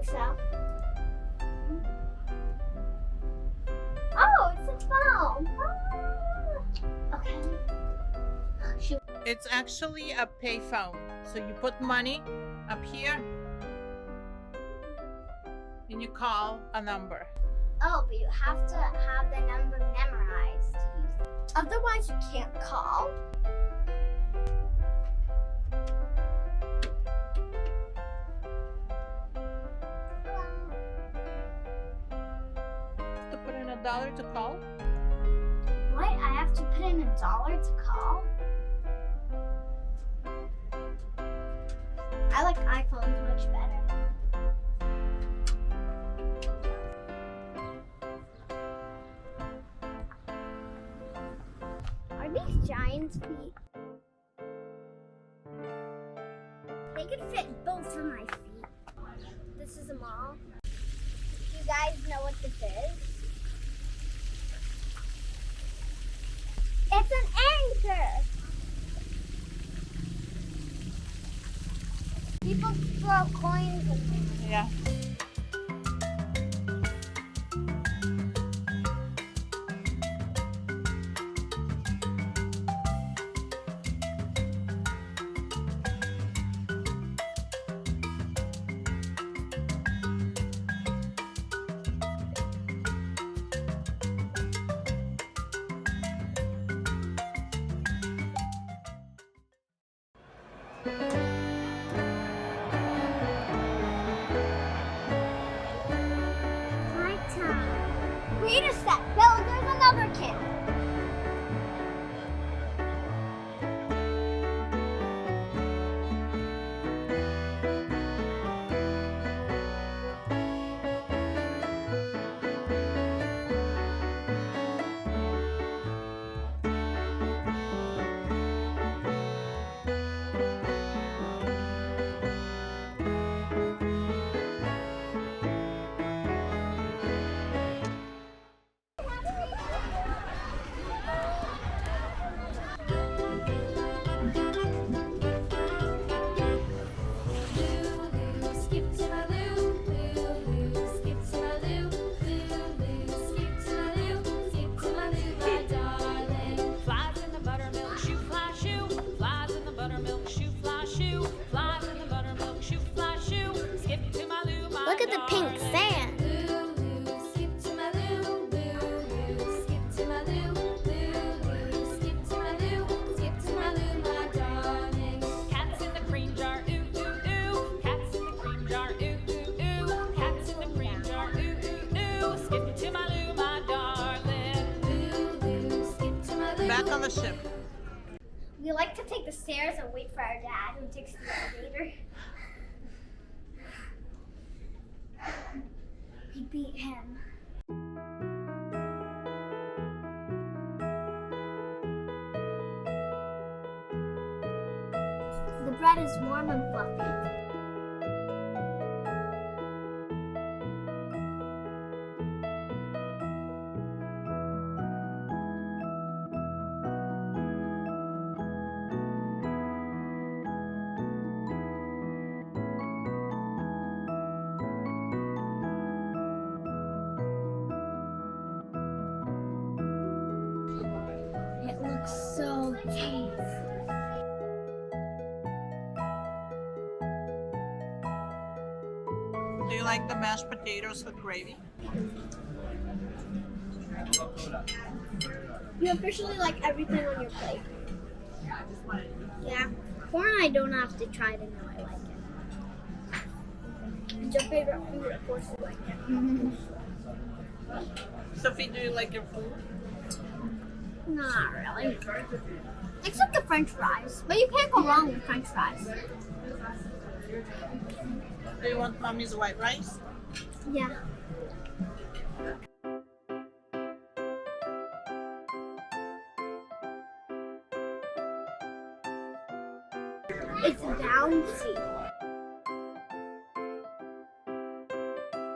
think so. Oh, it's a phone. Ah. Okay. Shoot. It's actually a payphone. So you put money up here and you call a number. Oh, but you have to have the number memorized to use it. Otherwise, you can't call. To put in $1 to call? What? I have to put in $1 to call? I like iPhones much better. Are these giant's feet? They could fit both of my feet. This is a mall. You guys know what this is? It's an anchor! People throw coins in there. Yeah. Wait a sec, Bella, there's another kid. Look at the pink sand. Cats in the cream jar, ooh, ooh, ooh. Cats in the cream jar, ooh, ooh, ooh. Cats in the cream jar, ooh, ooh, ooh. Skip to my loo, my darling. Skip to my loo. Back on the ship. We like to take the stairs and wait for our dad who takes the elevator. We beat him. The bread is warm and fluffy. It looks so tasty. Do you like the mashed potatoes with gravy? You officially like everything on your plate. Yeah. Corn I don't have to try to know I like it. It's your favorite food, of course you like it. Sophie, do you like your food? Not really. Except the french fries. But you can't go wrong with french fries. Do you want mommy's white rice? Yeah. It's bouncy.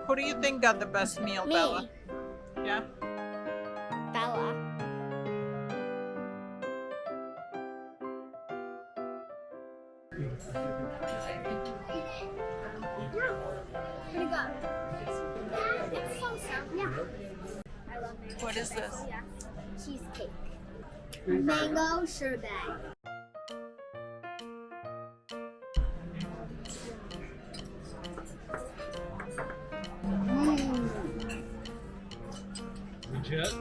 Who do you think got the best meal, Me. Bella? Yeah? Bella. Pretty good. It's so soft. Yeah. I love mango. What is this? Yeah. Cheesecake. Mango sherbet. Legit?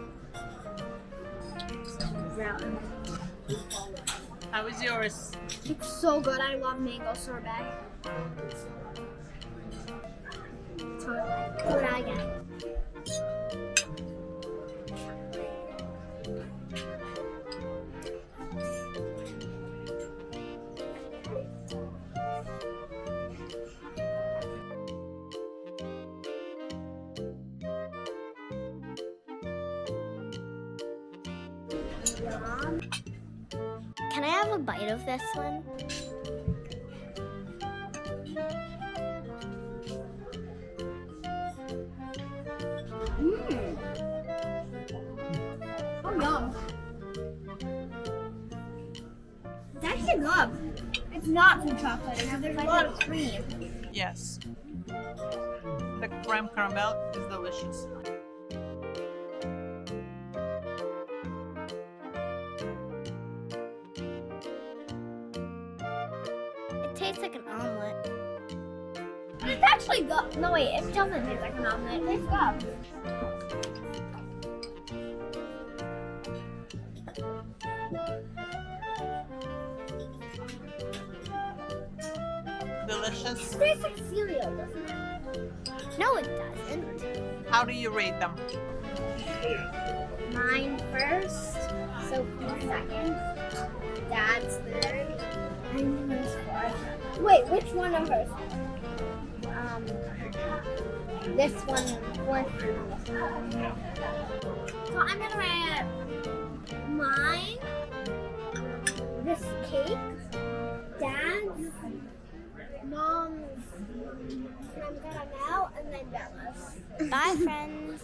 How is yours? It's so good. I love mango sorbet. What would I get? Can I have a bite of this one? Oh, yum. It's actually good. It's not too chocolate because there's a lot of cream. Yes. The creme caramel is delicious. It tastes like an omelet. But it's actually good. No, wait, it doesn't taste like an omelet. It tastes good. Delicious. It tastes like cereal, doesn't it? No, it doesn't. How do you rate them? Mine first, Sophie second, Dad's third, and yours fourth. Wait, which one of hers? This one fourth. So I'm gonna rate mine, this cake, Dad's, Mom's creme caramel, and then Bella's. Bye, friends.